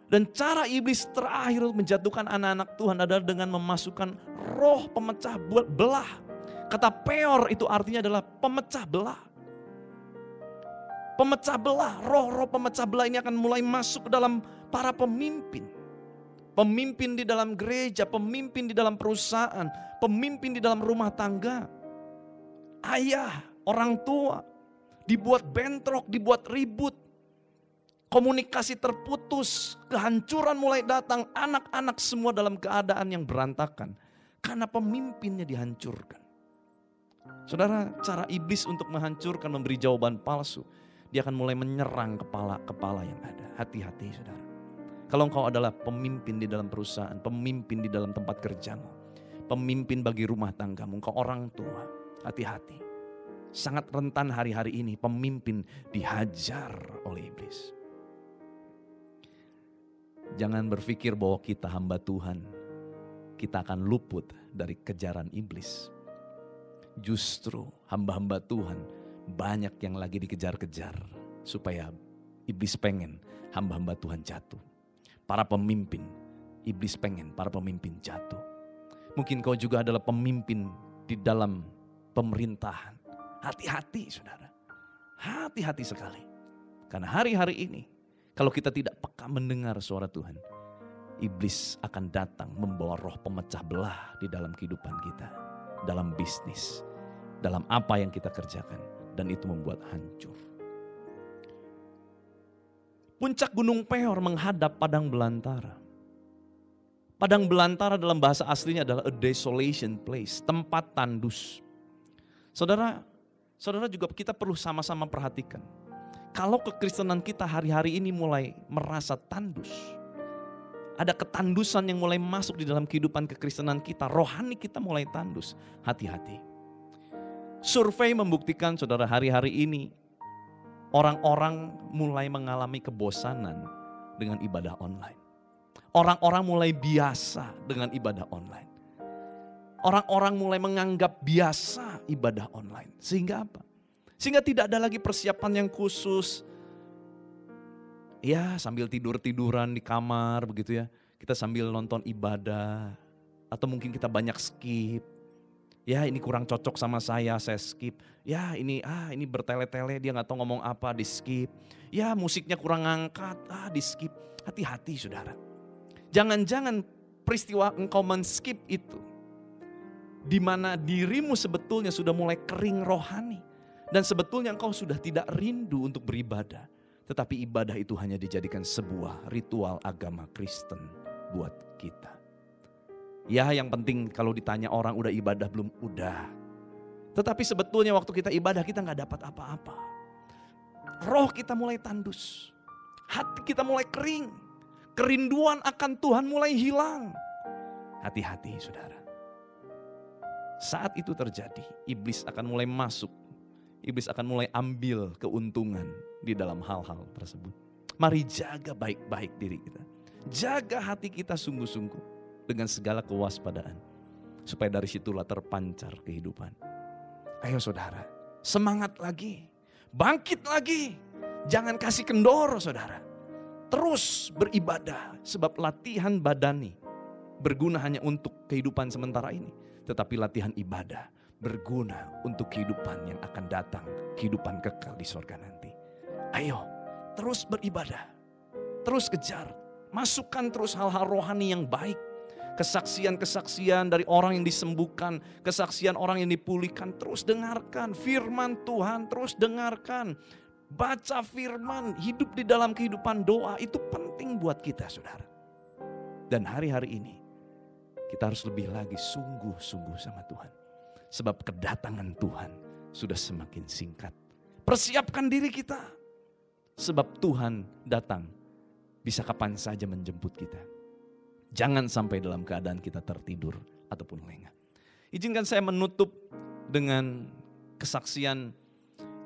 Dan cara iblis terakhir menjatuhkan anak-anak Tuhan adalah dengan memasukkan roh pemecah belah. Kata peor itu artinya adalah pemecah belah. Pemecah belah, roh-roh pemecah belah ini akan mulai masuk ke dalam para pemimpin. Pemimpin di dalam gereja, pemimpin di dalam perusahaan, pemimpin di dalam rumah tangga. Ayah, orang tua, dibuat bentrok, dibuat ribut. Komunikasi terputus, kehancuran mulai datang, anak-anak semua dalam keadaan yang berantakan. Karena pemimpinnya dihancurkan. Saudara, cara iblis untuk menghancurkan, memberi jawaban palsu, dia akan mulai menyerang kepala-kepala yang ada. Hati-hati saudara. Kalau engkau adalah pemimpin di dalam perusahaan, pemimpin di dalam tempat kerjamu, pemimpin bagi rumah tanggamu, engkau orang tua, hati-hati. Sangat rentan hari-hari ini pemimpin dihajar oleh iblis. Jangan berpikir bahwa kita hamba Tuhan, kita akan luput dari kejaran iblis. Justru hamba-hamba Tuhan banyak yang lagi dikejar-kejar supaya iblis pengen hamba-hamba Tuhan jatuh. Para pemimpin, iblis pengen para pemimpin jatuh. Mungkin kau juga adalah pemimpin di dalam pemerintahan. Hati-hati saudara, hati-hati sekali. Karena hari-hari ini kalau kita tidak peka mendengar suara Tuhan, iblis akan datang membawa roh pemecah belah di dalam kehidupan kita. Dalam bisnis, dalam apa yang kita kerjakan. Dan itu membuat hancur. Puncak gunung Peor menghadap padang belantara. Padang belantara dalam bahasa aslinya adalah a desolation place, tempat tandus. Saudara juga kita perlu sama-sama perhatikan. Kalau kekristenan kita hari-hari ini mulai merasa tandus, ada ketandusan yang mulai masuk di dalam kehidupan kekristenan kita, rohani kita mulai tandus, hati-hati. Survei membuktikan saudara, hari-hari ini orang-orang mulai mengalami kebosanan dengan ibadah online. Orang-orang mulai biasa dengan ibadah online. Orang-orang mulai menganggap biasa ibadah online. Sehingga apa? Sehingga tidak ada lagi persiapan yang khusus. Ya, sambil tidur-tiduran di kamar begitu ya. Kita sambil nonton ibadah. Atau mungkin kita banyak skip. Ya, ini kurang cocok sama saya skip. Ya, ini bertele-tele, dia gak tahu ngomong apa, di skip. Ya, musiknya kurang ngangkat, di skip. Hati-hati saudara. Jangan-jangan peristiwa engkau men-skip itu, di mana dirimu sebetulnya sudah mulai kering rohani. Dan sebetulnya engkau sudah tidak rindu untuk beribadah. Tetapi ibadah itu hanya dijadikan sebuah ritual agama Kristen buat kita. Ya, yang penting kalau ditanya orang udah ibadah belum? Udah. Tetapi sebetulnya waktu kita ibadah kita gak dapat apa-apa. Roh kita mulai tandus. Hati kita mulai kering. Kerinduan akan Tuhan mulai hilang. Hati-hati saudara. Saat itu terjadi, iblis akan mulai masuk. Iblis akan mulai ambil keuntungan di dalam hal-hal tersebut. Mari jaga baik-baik diri kita. Jaga hati kita sungguh-sungguh dengan segala kewaspadaan. Supaya dari situlah terpancar kehidupan. Ayo saudara, semangat lagi. Bangkit lagi. Jangan kasih kendor saudara. Terus beribadah sebab latihan badani berguna hanya untuk kehidupan sementara ini. Tetapi latihan ibadah berguna untuk kehidupan yang akan datang. Kehidupan kekal di sorga nanti. Ayo terus beribadah. Terus kejar. Masukkan terus hal-hal rohani yang baik. Kesaksian-kesaksian dari orang yang disembuhkan. Kesaksian orang yang dipulihkan. Terus dengarkan firman Tuhan. Terus dengarkan. Baca firman, hidup di dalam kehidupan doa itu penting buat kita saudara. Dan hari-hari ini kita harus lebih lagi sungguh-sungguh sama Tuhan. Sebab kedatangan Tuhan sudah semakin singkat. Persiapkan diri kita. Sebab Tuhan datang bisa kapan saja menjemput kita. Jangan sampai dalam keadaan kita tertidur ataupun lengah. Izinkan saya menutup dengan kesaksian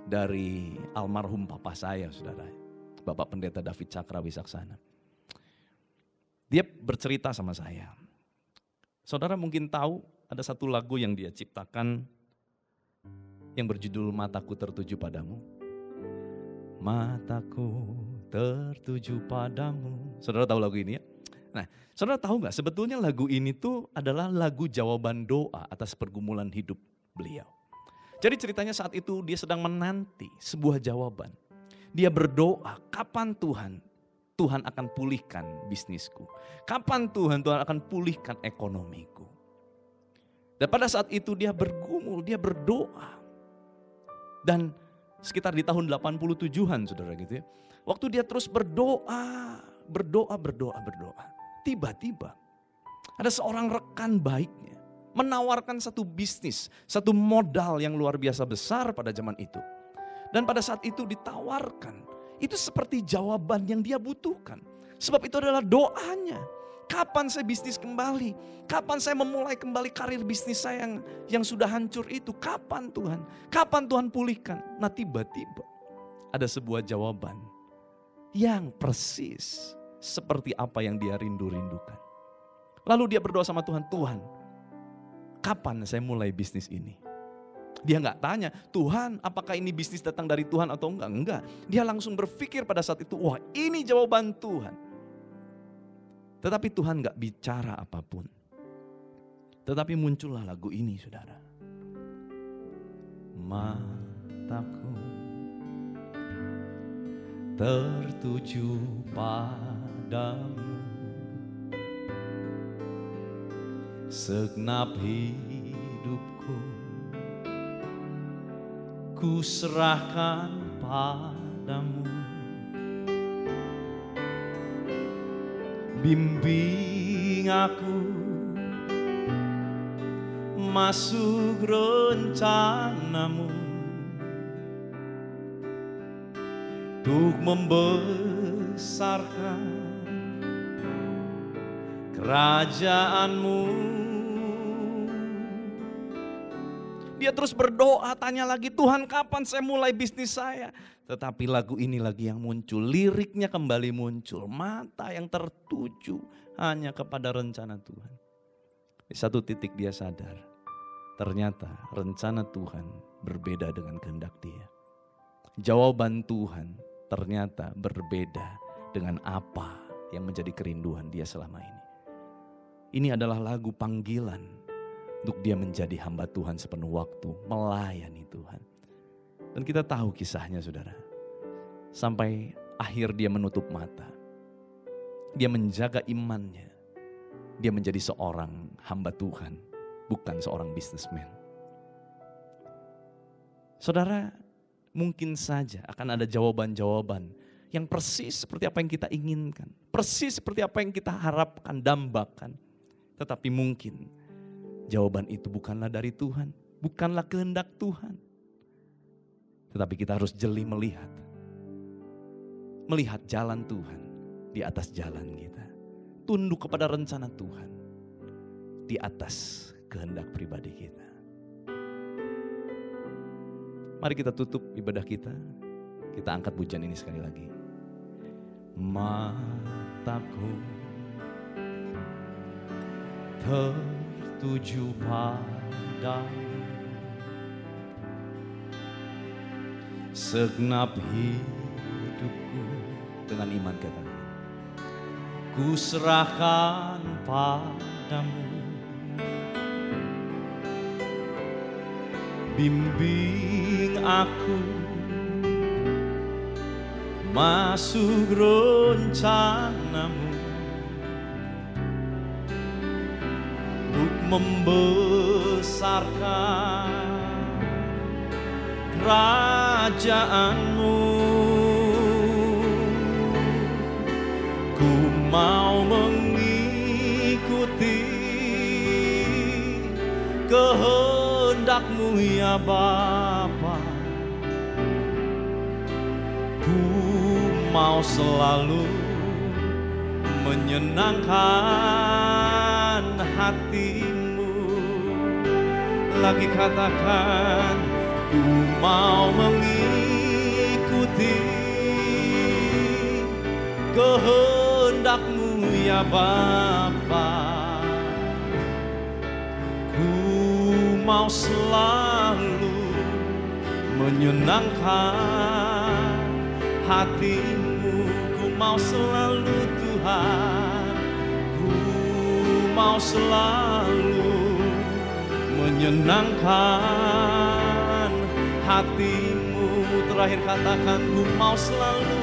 dari almarhum papa saya, saudara. Bapak Pendeta David Cakra Wisaksana. Dia bercerita sama saya. Saudara mungkin tahu ada satu lagu yang dia ciptakan yang berjudul Mataku Tertuju Padamu. Mataku tertuju padamu. Saudara tahu lagu ini ya? Nah, saudara tahu gak sebetulnya lagu ini tuh adalah lagu jawaban doa atas pergumulan hidup beliau. Jadi ceritanya saat itu dia sedang menanti sebuah jawaban. Dia berdoa, kapan Tuhan akan pulihkan bisnisku. Kapan Tuhan akan pulihkan ekonomiku. Dan pada saat itu dia bergumul, dia berdoa. Dan sekitar di tahun 87-an saudara gitu ya. Waktu dia terus berdoa. Tiba-tiba ada seorang rekan baiknya menawarkan satu bisnis, satu modal yang luar biasa besar pada zaman itu. Dan pada saat itu ditawarkan, itu seperti jawaban yang dia butuhkan. Sebab itu adalah doanya. Kapan saya bisnis kembali? Kapan saya memulai kembali karir bisnis saya yang sudah hancur itu? Kapan Tuhan? Kapan Tuhan pulihkan? Nah tiba-tiba ada sebuah jawaban yang persis seperti apa yang dia rindu-rindukan. Lalu dia berdoa sama Tuhan, Tuhan, kapan saya mulai bisnis ini? Dia gak tanya, Tuhan apakah ini bisnis datang dari Tuhan atau enggak? Enggak. Dia langsung berpikir pada saat itu, wah ini jawaban Tuhan. Tetapi Tuhan gak bicara apapun. Tetapi muncullah lagu ini saudara. Mataku tertuju padamu. Segenap hidupku ku serahkan padamu. Bimbing aku masuk rencanamu. untuk membesarkan kerajaan-Mu. Dia terus berdoa, tanya lagi, Tuhan kapan saya mulai bisnis saya? Tetapi lagu ini lagi yang muncul, liriknya kembali muncul. Mata yang tertuju hanya kepada rencana Tuhan. Di satu titik dia sadar, ternyata rencana Tuhan berbeda dengan kehendak dia. Jawaban Tuhan ternyata berbeda dengan apa yang menjadi kerinduan dia selama ini. Ini adalah lagu panggilan untuk dia menjadi hamba Tuhan sepenuh waktu, melayani Tuhan. Dan kita tahu kisahnya saudara. Sampai akhir dia menutup mata. Dia menjaga imannya. Dia menjadi seorang hamba Tuhan, bukan seorang bisnismen. Saudara, mungkin saja akan ada jawaban-jawaban yang persis seperti apa yang kita inginkan. Persis seperti apa yang kita harapkan, dambakan. Tetapi mungkin jawaban itu bukanlah dari Tuhan, bukanlah kehendak Tuhan. Tetapi kita harus jeli melihat jalan Tuhan di atas jalan kita. Tunduk kepada rencana Tuhan di atas kehendak pribadi kita. Mari kita tutup ibadah kita. Kita angkat pujian ini sekali lagi. Mataku tertuju pada segenap hidupku. Dengan iman katakan, ku serahkan padamu. Bimbing aku masuk rencanamu untuk membesarkan kerajaanmu. Ku mau mengikuti kehendak-Mu ya Bapa. Ku mau selalu menyenangkan hati-Mu. Lagi katakan, ku mau mengikuti kehendak-Mu ya Bapa. Ku mau selalu menyenangkan hati-Mu. Ku mau selalu Tuhan, ku mau selalu menyenangkan hati-Mu. Terakhir katakan, ku mau selalu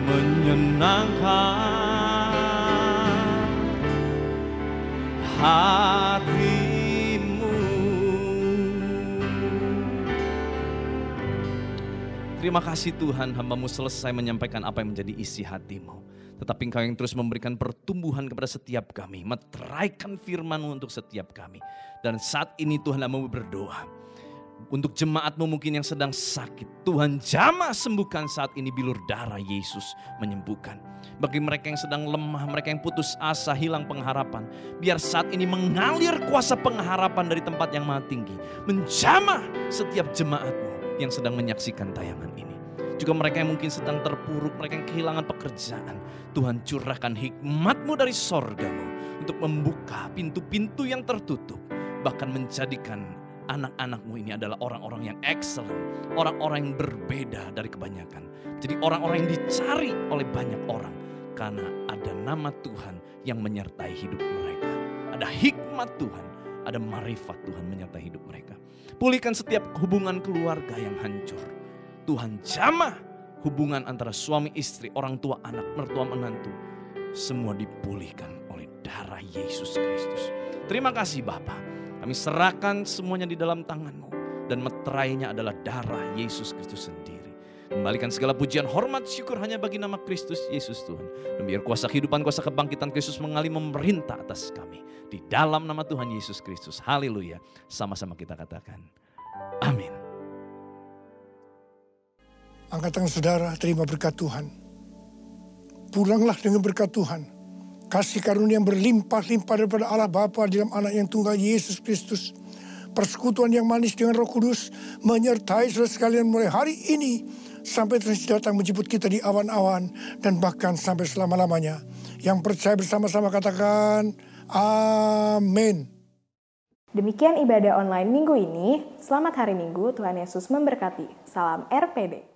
menyenangkan hati-Mu. Terima kasih Tuhan, hamba-Mu selesai menyampaikan apa yang menjadi isi hati-Mu. Tetapi Engkau yang terus memberikan pertumbuhan kepada setiap kami, meteraikan firman-Mu untuk setiap kami. Dan saat ini Tuhan, hamba-Mu berdoa untuk jemaat-Mu mungkin yang sedang sakit. Tuhan jamah sembuhkan saat ini, bilur darah Yesus menyembuhkan. Bagi mereka yang sedang lemah, mereka yang putus asa, hilang pengharapan, biar saat ini mengalir kuasa pengharapan dari tempat yang maha tinggi. Menjamah setiap jemaat-Mu yang sedang menyaksikan tayangan ini. Juga mereka yang mungkin sedang terpuruk, mereka yang kehilangan pekerjaan. Tuhan curahkan hikmat-Mu dari sorga-Mu untuk membuka pintu-pintu yang tertutup. Bahkan menjadikan anak-anak-Mu ini adalah orang-orang yang excellent, orang-orang yang berbeda dari kebanyakan. Jadi orang-orang yang dicari oleh banyak orang karena ada nama Tuhan yang menyertai hidup mereka. Ada hikmat Tuhan, ada marifat Tuhan menyertai hidup mereka. Pulihkan setiap hubungan keluarga yang hancur. Tuhan jamah hubungan antara suami istri, orang tua anak, mertua menantu. Semua dipulihkan oleh darah Yesus Kristus. Terima kasih Bapa. Kami serahkan semuanya di dalam tangan-Mu. Dan meterainya adalah darah Yesus Kristus sendiri. Kembalikan segala pujian, hormat, syukur hanya bagi nama Kristus Yesus Tuhan. Dan biar kuasa kehidupan, kuasa kebangkitan Kristus mengalir memerintah atas kami. Di dalam nama Tuhan Yesus Kristus. Haleluya. Sama-sama kita katakan. Amin. Angkat tangan saudara, terima berkat Tuhan. Pulanglah dengan berkat Tuhan. Kasih karunia yang berlimpah-limpah daripada Allah Bapa dalam anak yang tunggal Yesus Kristus. Persekutuan yang manis dengan Roh Kudus menyertai saudara sekalian mulai hari ini sampai terus datang menjemput kita di awan-awan dan bahkan sampai selama-lamanya. Yang percaya bersama-sama katakan amin. Demikian ibadah online minggu ini. Selamat hari Minggu, Tuhan Yesus memberkati. Salam RPD.